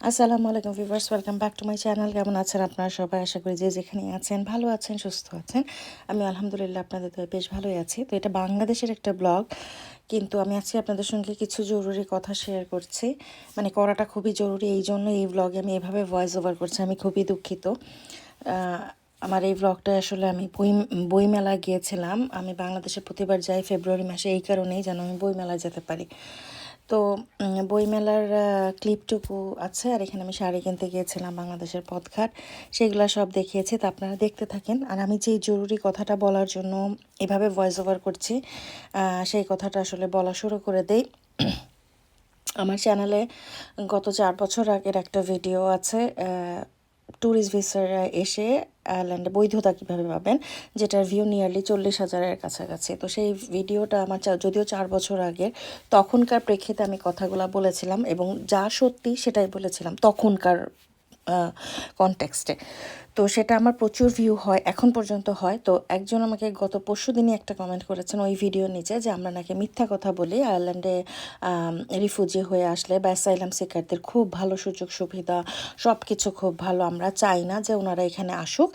আসসালামু আলাইকুম viewers, welcome back to my channel. কেমন আছেন আপনারা সবাই? আশা করি যে যেখানে আছেন ভালো আছেন, সুস্থ আছেন। আমি আলহামদুলিল্লাহ আপনাদের দয়ায় বেশ ভালোই আছি। তো এটা বাংলাদেশের একটা ব্লগ, কিন্তু আমি আজকে আপনাদের সঙ্গে কিছু জরুরি কথা শেয়ার করছি। মানে করাটা খুবই জরুরি, এই জন্য এই ব্লগে আমি এভাবে ভয়েস ওভার করছি। আমি খুবই দুঃখিত। আমার এই ব্লগটা আসলে আমি বইমেলা গিয়েছিলাম। আমি বাংলাদেশে প্রতিবার যাই ফেব্রুয়ারি মাসে, এই কারণেই যেন আমি বইমেলায় যেতে পারি। তো বইমেলার ক্লিপটুকু আছে, আর এখানে আমি শাড়ি কিনতে গিয়েছিলাম বাংলাদেশের পথঘাট, সেগুলো সব দেখিয়েছি। তো আপনারা দেখতে থাকেন। আর আমি যেই জরুরি কথাটা বলার জন্য এভাবে ভয়েস ওভার করছি, সেই কথাটা আসলে বলা শুরু করে দেই। আমার চ্যানেলে গত 4 বছর আগের একটা ভিডিও আছে, ট্যুরিস্ট ভিসারা এসে আয়ারল্যান্ডে বৈধতা কীভাবে পাবেন, যেটার ভিউ নিয়ারলি 40,000-এর কাছাকাছি। তো সেই ভিডিওটা আমার যদিও 4 বছর আগের, তখনকার প্রেক্ষিতে আমি কথাগুলো বলেছিলাম এবং যা সত্যি সেটাই বলেছিলাম তখনকার কনটেক্সটে। তো সেটা আমার প্রচুর ভিউ হয়, এখন পর্যন্ত হয়। তো একজন আমাকে গত পরশুদিনই একটা কমেন্ট করেছেন ওই ভিডিওর নিচে, যে আমরা নাকি মিথ্যা কথা বলি, আয়ারল্যান্ডে রিফিউজি হয়ে আসলে বা অ্যাসাইলাম সিকারদের খুব ভালো সুযোগ সুবিধা, সব কিছু খুব ভালো, আমরা চাই না যে ওনারা এখানে আসুক,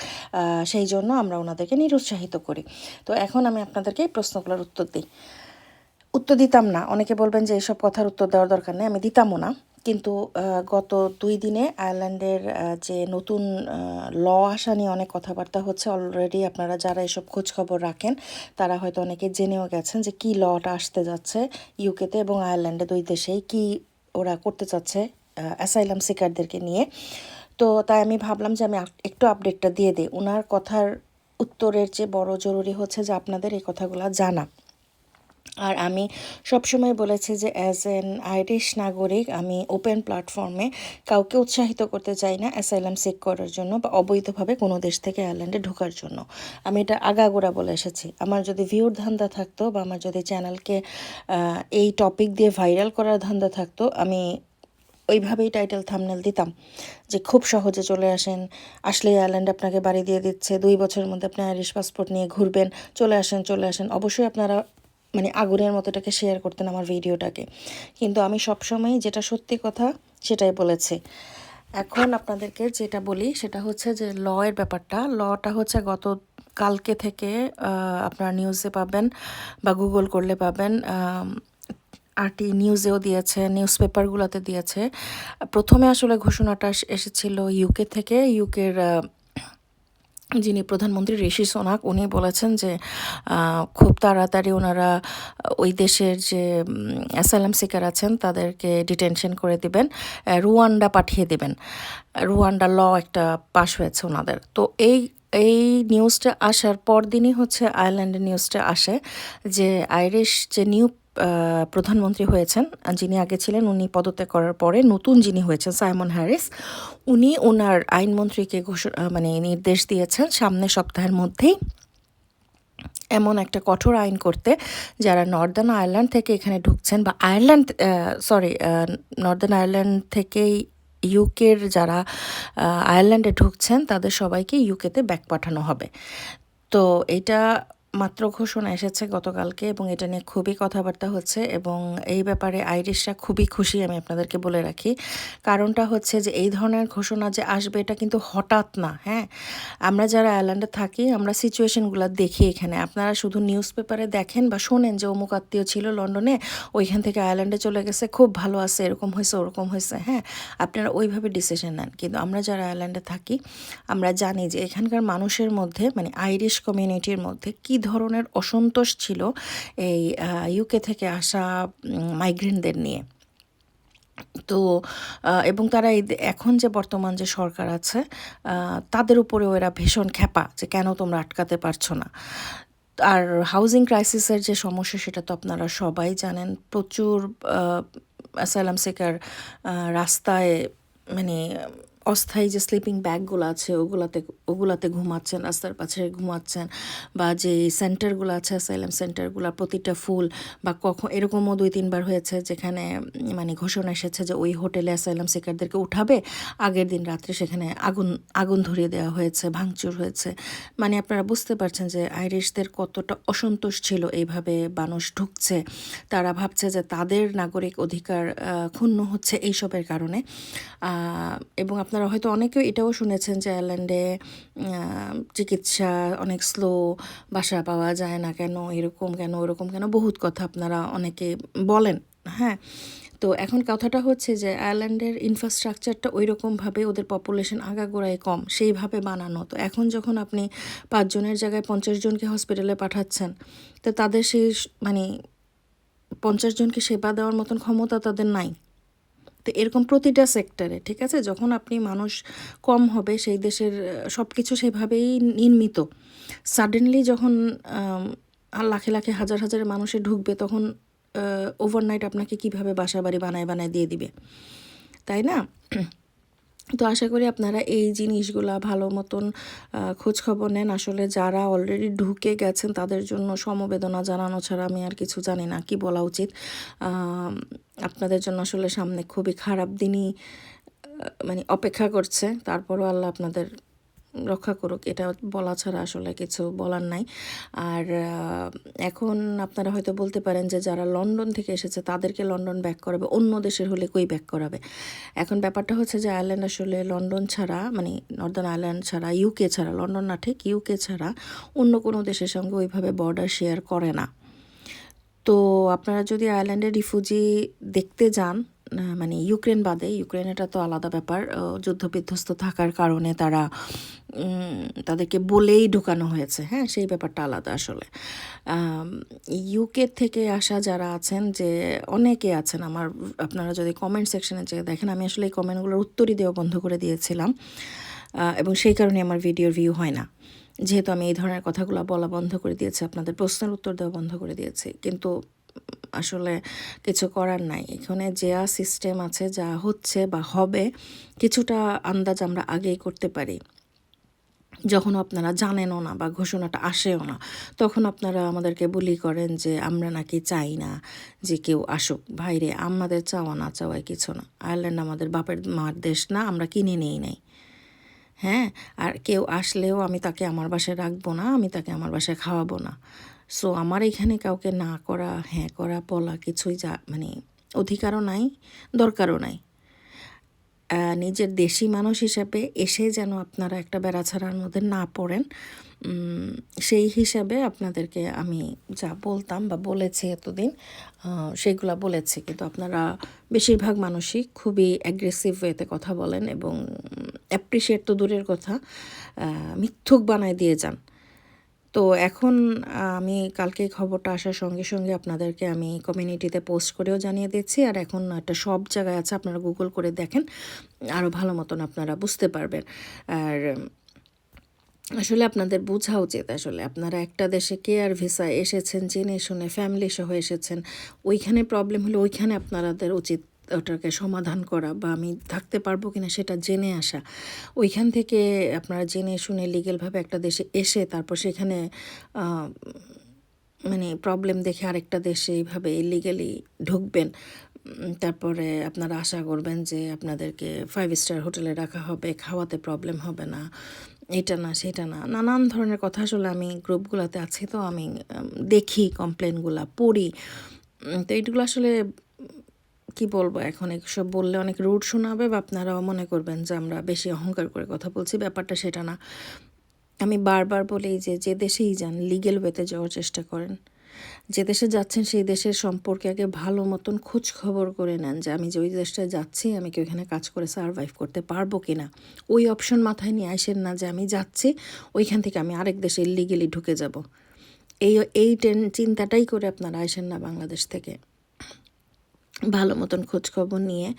সেই জন্য আমরা ওনাদেরকে নিরুৎসাহিত করি। তো এখন আমি আপনাদেরকে এই প্রশ্নগুলোর উত্তর দিতাম না। অনেকে বলবেন যে এইসব কথার উত্তর দেওয়ার দরকার নেই, আমি দিতামও না। কিন্তু গত 2 দিনে আয়ারল্যান্ডের যে নতুন ল আসা নিয়ে অনেক কথাবার্তা হচ্ছে। অলরেডি আপনারা যারা এসব খোঁজখবর রাখেন তারা হয়তো অনেকে জেনেও গেছেন যে কী লটা আসতে যাচ্ছে ইউকেতে এবং আয়ারল্যান্ডে, 2 দেশেই কী ওরা করতে চাচ্ছে অ্যাসাইলাম সিকারদেরকে নিয়ে। তো তাই আমি ভাবলাম যে আমি একটু আপডেটটা দিয়ে দিই। ওনার কথার উত্তরের চেয়ে বড় জরুরি হচ্ছে যে আপনাদের এই কথাগুলো জানা। আর আমি সবসময় বলেছি যে অ্যাজ অ্যান আইরিশ নাগরিক আমি ওপেন প্ল্যাটফর্মে কাউকে উৎসাহিত করতে চাই না অ্যাসাইলাম সিক করার জন্য বা অবৈধভাবে কোনো দেশ থেকে আয়ারল্যান্ডে ঢোকার জন্য। আমি এটা আগাগোড়া বলে এসেছি। আমার যদি ভিউর ধান্দা থাকতো বা আমার যদি চ্যানেলকে এই টপিক দিয়ে ভাইরাল করার ধান্দা থাকতো, আমি ওইভাবেই টাইটেল থাম্বনেল দিতাম যে খুব সহজে চলে আসেন, আসলে আয়ারল্যান্ড আপনাকে বাড়ি দিয়ে দিচ্ছে, 2 বছরের মধ্যে আপনি আইরিশ পাসপোর্ট নিয়ে ঘুরবেন, চলে আসেন। অবশ্যই আপনারা মানে আগুনের মতো এটাকে শেয়ার করতেন আমার ভিডিওটাকে। কিন্তু আমি সবসময় যেটা সত্যি কথা সেটাই বলেছি। এখন আপনাদেরকে যেটা বলি সেটা হচ্ছে যে এর ব্যাপারটা। লটা হচ্ছে গত কালকে থেকে আপনারা নিউজে পাবেন বা গুগল করলে পাবেন। আরটি নিউজেও দিয়েছে, নিউজ পেপারগুলোতে দিয়েছে। প্রথমে আসলে ঘোষণাটা এসেছিল ইউকে থেকে। ইউকের যিনি প্রধানমন্ত্রী ঋষি সোনাক, উনি বলেছেন যে খুব তাড়াতাড়ি ওনারা ওই দেশের যে অ্যাসাইলাম সিকার আছেন তাদেরকে ডিটেনশন করে দিবেন, রুয়ান্ডা পাঠিয়ে দিবেন। রুয়ান্ডা ল একটা পাশ হয়েছে ওনাদের। তো এই নিউজটা আসার পর দিনই হচ্ছে আয়ারল্যান্ডের নিউজটা আসে যে আইরিশ যে নিউ প্রধানমন্ত্রী হয়েছেন, যিনি আগে ছিলেন, উনি পদত্যাগ করার পরে নতুন যিনি হয়েছেন সাইমন হ্যারিস, উনি ওনার আইনমন্ত্রীকে মানে নির্দেশ দিয়েছেন সামনের সপ্তাহের মধ্যেই এমন একটা কঠোর আইন করতে, যারা নর্দার্ন আয়ারল্যান্ড থেকে এখানে ঢুকছেন বা নর্দার্ন আয়ারল্যান্ড থেকেই ইউকের যারা আয়ারল্যান্ডে ঢুকছেন তাদের সবাইকে ইউকেতে ব্যাক পাঠানো হবে। তো এটা মাত্র ঘোষণা এসেছে গতকালকে এবং এটা নিয়ে খুবই কথাবার্তা হচ্ছে এবং এই ব্যাপারে আইরিশরা খুবই খুশি, আমি আপনাদেরকে বলে রাখি। কারণটা হচ্ছে যে এই ধরনের ঘোষণা যে আসবে এটা কিন্তু হঠাৎ না। হ্যাঁ, আমরা যারা আয়ারল্যান্ডে থাকি আমরা সিচুয়েশনগুলো দেখি এখানে। আপনারা শুধু নিউজ পেপারে দেখেন বা শোনেন যে অমুক আত্মীয় ছিল লন্ডনে, ওইখান থেকে আয়ারল্যান্ডে চলে গেছে, খুব ভালো আছে, এরকম হয়েছে ওরকম হয়েছে। হ্যাঁ, আপনারা ওইভাবে ডিসিশন নেন। কিন্তু আমরা যারা আয়ারল্যান্ডে থাকি আমরা জানি যে এখানকার মানুষের মধ্যে মানে আইরিশ কমিউনিটির মধ্যে কী ধরনের অসন্তোষ ছিল এই ইউকে থেকে আসা মাইগ্রেন্টদের নিয়ে। তো এবং তারা এখন যে বর্তমান যে সরকার আছে তাদের উপরেও এরা ভীষণ ক্ষেপা যে কেন তোমরা আটকাতে পারছো না। আর হাউজিং ক্রাইসিসের যে সমস্যা সেটা তো আপনারা সবাই জানেন। প্রচুর অ্যাসাইলাম সিকার রাস্তায় মানে অস্থায়ী যে স্লিপিং ব্যাগগুলো আছে ওগুলাতে ওগুলাতে ঘুমাচ্ছেন, রাস্তার পাশে ঘুমাচ্ছেন, বা যে সেন্টারগুলো আছে অ্যাসাইলাম সেন্টারগুলো প্রতিটা ফুল, বা কখন এরকমও 2-3 বার হয়েছে যেখানে মানে ঘোষণা এসেছে যে ওই হোটেলে অ্যাসাইলাম সিকারদেরকে উঠাবে, আগের দিন রাত্রে সেখানে আগুন আগুন ধরিয়ে দেওয়া হয়েছে, ভাঙচুর হয়েছে। মানে আপনারা বুঝতে পারছেন যে আইরিশদের কতটা অসন্তোষ ছিল এইভাবে মানুষ ঢুকছে, তারা ভাবছে যে তাদের নাগরিক অধিকার ক্ষুণ্ণ হচ্ছে এইসবের কারণে। এবং আপনারা হয়তো অনেকেও এটাও শুনেছেন যে আয়ারল্যান্ডে চিকিৎসা অনেক স্লো, বাসা পাওয়া যায় না কেন, এরকম কেন ওরকম কেন, বহুত কথা আপনারা অনেকে বলেন। হ্যাঁ, তো এখন কথাটা হচ্ছে যে আয়ারল্যান্ডের ইনফ্রাস্ট্রাকচারটা ওই রকমভাবে, ওদের পপুলেশন আগাগোড়ায় কম, সেইভাবে বানানো। তো এখন যখন আপনি 5 জনের জায়গায় 50 জনকে হসপিটালে পাঠাচ্ছেন, তো তাদের সেই মানে 50 জনকে সেবা দেওয়ার মতন ক্ষমতা তাদের নাই। তো এরকম প্রতিটা সেক্টরে, ঠিক আছে, যখন আপনি মানুষ কম হবে সেই দেশের সব কিছু সেভাবেই নির্মিত, সাডেনলি যখন লাখে লাখে হাজার হাজার মানুষে ঢুকবে, তখন ওভারনাইট আপনাকে কিভাবে বাসা বাড়ি বানায় বানায় দিয়ে দিবে, তাই না? তো আশা করি আপনারা এই জিনিসগুলা ভালো মতন খোঁজখবর নেন। আসলে যারা অলরেডি ঢুকে গেছেন তাদের জন্য সমবেদনা জানানো ছাড়া আমি আর কিছু জানি না কি বলা উচিত। আপনাদের জন্য আসলে সামনে খুবই খারাপ দিনই মানে অপেক্ষা করছে। তারপরও আল্লাহ আপনাদের রক্ষা করুক, এটা বলা ছাড়া আসলে কিছু বলার নাই। আর এখন আপনারা হয়তো বলতে পারেন যে যারা লন্ডন থেকে এসেছে তাদেরকে লন্ডন ব্যাক করাবে, অন্য দেশের হলে কই ব্যাক করাবে। এখন ব্যাপারটা হচ্ছে যে আয়ারল্যান্ড আসলে লন্ডন ছাড়া, মানে নর্দার্ন আয়ারল্যান্ড ছাড়া, ইউকে ছাড়া, লন্ডন না ঠিক ইউকে ছাড়া অন্য কোনো দেশের সঙ্গে ওইভাবে বর্ডার শেয়ার করে না। তো আপনারা যদি আয়ারল্যান্ডের রিফিউজি দেখতে যান, মানে ইউক্রেন বাদে, ইউক্রেন এটা তো আলাদা ব্যাপার, যুদ্ধবিধ্বস্ত থাকার কারণে তারা তাদেরকে বলেই ঢুকানো হয়েছে, হ্যাঁ, সেই ব্যাপারটা আলাদা আসলে। ইউকে থেকে আসা যারা আছেন, যে অনেকে আছেন আমার, আপনারা যদি কমেন্ট সেকশনে যে দেখেন, আমি আসলে এই কমেন্টগুলোর উত্তরই দেওয়া বন্ধ করে দিয়েছিলাম, এবং সেই কারণে আমার ভিডিওর ভিউ হয় না, যেহেতু আমি এই ধরনের কথাগুলো বলা বন্ধ করে দিয়েছি, আপনাদের প্রশ্নের উত্তর দেওয়া বন্ধ করে দিয়েছি। কিন্তু আসলে কিছু করার নাই, এখানে যা সিস্টেম আছে, যা হচ্ছে বা হবে, কিছুটা আন্দাজ আমরা আগেই করতে পারি। যখন আপনারা জানেনও না বা ঘোষণাটা আসেও না, তখন আপনারা আমাদেরকে বুলি করেন যে আমরা নাকি চাই না যে কেউ আসুক। ভাইরে, আমাদের চাওয়া না চাওয়াই কিছু না। আয়ারল্যান্ড আমাদের বাপের মার দেশ না, আমরা কিনে নেই নাই। হ্যাঁ, আর কেউ আসলেও আমি তাকে আমার বাসায় রাখবো না, আমি তাকে আমার বাসায় খাওয়াবো না। সো আমার এখানে কাউকে না করা, হ্যাঁ করা, বলা কিছুই মানে অধিকারও নাই, দরকারও নাই। নিজের দেশি মানুষ হিসাবে এসে যেন আপনারা একটা বেড়াছাড়ার মধ্যে না পড়েন, সেই হিসাবে আপনাদেরকে আমি যা বলতাম বা বলেছি এতদিন, সেগুলো বলেছি। কিন্তু আপনারা বেশিরভাগ মানুষই খুবই অ্যাগ্রেসিভ ওয়েতে কথা বলেন, এবং অ্যাপ্রিসিয়েট তো দূরের কথা, মিথ্যুক বানায় দিয়ে যান। তো এখন আমি কালকে খবরটা আসার সঙ্গে সঙ্গে আপনাদেরকে আমি কমিউনিটিতে পোস্ট করেও জানিয়ে দিচ্ছি, আর এখন একটা সব জায়গায় আছে, আপনারা গুগল করে দেখেন, আরও ভালো মতন আপনারা বুঝতে পারবেন। আর আসলে আপনাদের বোঝা উচিত, আসলে আপনারা একটা দেশে কেয়ার ভিসা এসেছেন, জেনে শুনে ফ্যামিলি সহ এসেছেন, ওইখানে প্রবলেম হলে ওইখানে আপনাদের উচিত ওটাকে সমাধান করা, বা আমি থাকতে পারবো কিনা সেটা জেনে আসা। ওইখান থেকে আপনারা জেনে শুনে লিগেলভাবে একটা দেশে এসে তারপর সেখানে মানে প্রবলেম দেখে আরেকটা দেশে এইভাবে ইলিগালি ঢুকবেন, তারপরে আপনারা আশা করবেন যে আপনাদেরকে 5 স্টার হোটেলে রাখা হবে, খাওয়াতে প্রবলেম হবে না, এটা না সেটা না, নানান ধরনের কথা। আসলে আমি গ্রুপগুলোতে আছি, তো আমি দেখি কমপ্লেনগুলো, পড়ি। তো এইগুলো আসলে কি বলবো, এখন এসব বললে অনেক রুড শোনাবে, বা আপনারাও মনে করবেন যে আমরা বেশি অহংকার করে কথা বলছি, ব্যাপারটা সেটা না। আমি বারবার বলি যে যে দেশেই যান লিগ্যাল ওয়েতে যাওয়ার চেষ্টা করেন। যে দেশে যাচ্ছেন সেই দেশের সম্পর্কে আগে ভালো মতন খোঁজ খবর করে নেন, যে আমি যে ওই দেশটায় যাচ্ছি আমি কি ওইখানে কাজ করে সারভাইভ করতে পারবো কি না। ওই অপশন মাথায় নিয়ে আসেন না যে আমি যাচ্ছি ওইখান থেকে আমি আরেক দেশে ইলিগেলি ঢুকে যাব। এই এই চিন্তাটাই করে আপনারা আসেন না বাংলাদেশ থেকে। ভালো মতন খোঁজখবর নিয়ে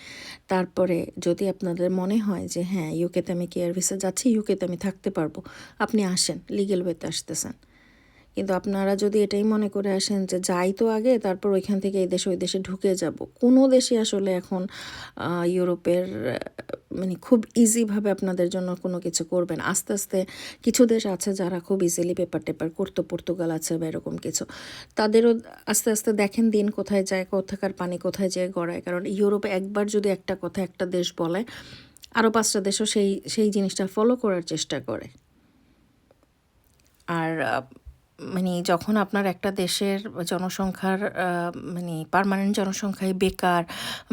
তারপরে যদি আপনাদের মনে হয় যে হ্যাঁ ইউকেতে আমি কেয়ার ভিসা যাচ্ছি, ইউকেতে আমি থাকতে পারবো, আপনি আসেন, লিগ্যাল ওয়েতে আসতেছেন। কিন্তু আপনারা যদি এটাই মনে করে আসেন যে যাই তো আগে, তারপর ওইখান থেকে এই দেশে ওই দেশে ঢুকে যাব, কোনো দেশই আসলে এখন ইউরোপের মানে খুব ইজিভাবে আপনাদের জন্য কোনো কিছু করবেন। আস্তে আস্তে কিছু দেশ আছে যারা খুব ইজিলি পেপার টেপার করতো, পর্তুগাল আছে বা এরকম কিছু, তাদেরও আস্তে আস্তে দেখেন দিন কোথায় যায়, কোথাকার পানি কোথায় যেয়ে গড়ায়। কারণ ইউরোপে একবার যদি একটা কথা একটা দেশ বলে, আরও 5টা দেশও সেই সেই জিনিসটা ফলো করার চেষ্টা করে। আর মানে যখন আপনার একটা দেশের জনসংখ্যার মানে পার্মানেন্ট জনসংখ্যায় বেকার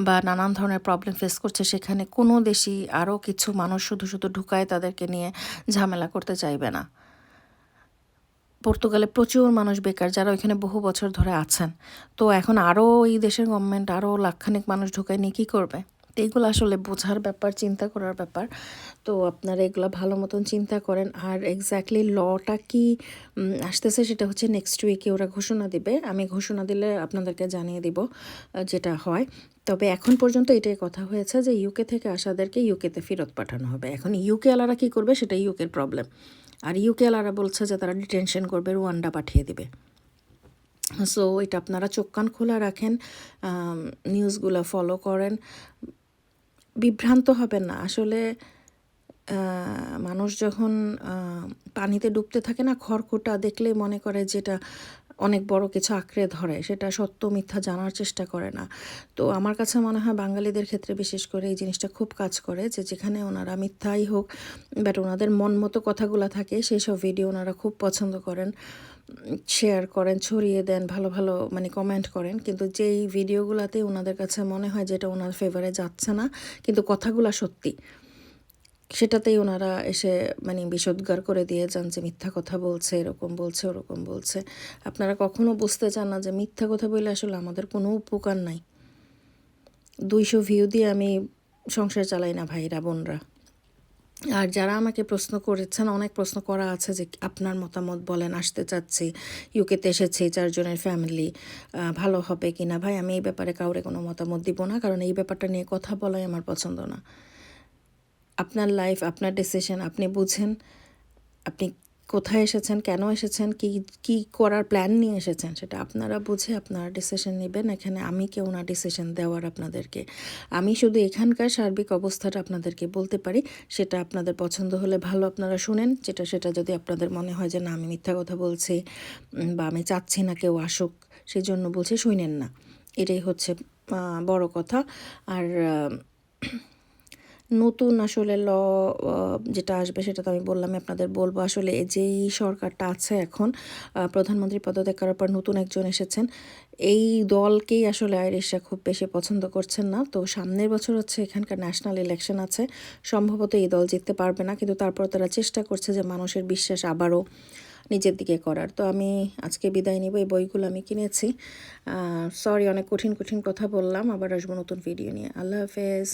বা নানান ধরনের প্রবলেম ফেস করছে, সেখানে কোনো দেশই আরও কিছু মানুষ শুধু শুধু ঢুকায় তাদেরকে নিয়ে ঝামেলা করতে চাইবে না। পর্তুগালে প্রচুর মানুষ বেকার যারা ওইখানে বহু বছর ধরে আছেন, তো এখন আরও এই দেশের গভর্নমেন্ট আরও লাখখানেক মানুষ ঢুকায় নিয়ে কী করবে? তো এগুলো আসলে বোঝার ব্যাপার, চিন্তা করার ব্যাপার। তো আপনারা এগুলো ভালো মতন চিন্তা করেন। আর এক্স্যাক্টলি লটা কি আসতেছে সেটা হচ্ছে নেক্সট উইকে ওরা ঘোষণা দিবে। আমি ঘোষণা দিলে আপনাদেরকে জানিয়ে দিব যেটা হয়। তবে এখন পর্যন্ত এটাই কথা হয়েছে যে ইউকে থেকে আসাদেরকে ইউকেতে ফেরত পাঠানো হবে। এখন ইউকে আলারা কী করবে সেটা ইউকের প্রবলেম। আর ইউকে আলারা বলছে যে তারা ডিটেনশন করবে, রুয়ান্ডা পাঠিয়ে দিবে। সো এটা আপনারা চোখ কান খোলা রাখেন, নিউজগুলো ফলো করেন, বিভ্রান্ত হবেন না। আসলে মানুষ যখন পানিতে ডুবতে থাকে না, খড়কুটা দেখলে মনে করে যেটা অনেক বড় কিছু আঁকড়ে ধরে, সেটা সত্য মিথ্যা জানার চেষ্টা করে না। তো আমার কাছে মনে হয় বাঙালিদের ক্ষেত্রে বিশেষ করে এই জিনিসটা খুব কাজ করে, যে যেখানে ওনারা মিথ্যাই হোক বাট ওনাদের মন মতো কথাগুলো থাকে, সেই সব ভিডিও ওনারা খুব পছন্দ করেন, শেয়ার করেন, ছড়িয়ে দেন, ভালো ভালো মানে কমেন্ট করেন। কিন্তু যেই ভিডিওগুলোতে ওনাদের কাছে মনে হয় যেটা ওনার ফেভারে যাচ্ছে না কিন্তু কথাগুলো সত্যি, সেটাতেই ওনারা এসে মানে বিষোদ্গার করে দিয়ে যান যে মিথ্যা কথা বলছে, এরকম বলছে, ওরকম বলছে। আপনারা কখনো বুঝতে চান না যে মিথ্যা কথা বললে আসলে আমাদের কোনো উপকার নাই। 200 ভিউ দিয়ে আমি সংসার চালাই না ভাইরা বোনরা। আর যারা আমাকে প্রশ্ন করেছেন, অনেক প্রশ্ন করা আছে যে আপনার মতামত বলেন, আসতে চাচ্ছি, ইউকেতে এসেছি, 4 জনের ফ্যামিলি, ভালো হবে কি না। ভাই আমি এই ব্যাপারে কাউরে কোনো মতামত দিব না, কারণ এই ব্যাপারটা নিয়ে কথা বলাই আমার পছন্দ না। আপনার লাইফ, আপনার ডিসিশন, আপনি বুঝেন আপনি কোথায় এসেছেন, কেন এসেছেন, কি কি করার প্ল্যান নিয়ে এসেছেন, সেটা আপনারা বুঝে আপনারা ডিসিশন নেবেন। এখানে আমি কেউ না ডিসিশন দেওয়ার আপনাদেরকে। আমি শুধু এখানকার সার্বিক অবস্থাটা আপনাদেরকে বলতে পারি, সেটা আপনাদের পছন্দ হলে ভালো আপনারা শুনেন, সেটা যদি আপনাদের মনে হয় যে না আমি মিথ্যা কথা বলছি বা আমি চাচ্ছি না কেউ আসুক সেই জন্য বলছি, শুনেন না। এটাই হচ্ছে বড় কথা। আর নতুন আসলে যেটা আসবে সেটা তো আমি বললামই আপনাদের বলবো। আসলে যেই সরকারটা আছে এখন, প্রধানমন্ত্রী পদত্যাগ করার পর নতুন একজন এসেছেন, এই দলকেই আসলে আইরিশরা খুব বেশি পছন্দ করছেন না। তো সামনের বছর হচ্ছে এখানকার ন্যাশনাল ইলেকশন আছে, সম্ভবত এই দল জিততে পারবে না, কিন্তু তারপর তারা চেষ্টা করছে যে মানুষের বিশ্বাস আবারও নিজের দিকে করার। তো আমি আজকে বিদায় নিব। এই বইগুলো আমি কিনেছি। সরি অনেক কঠিন কঠিন কথা বললাম। আবার আসবো নতুন ভিডিও নিয়ে। আল্লাহ হাফেজ।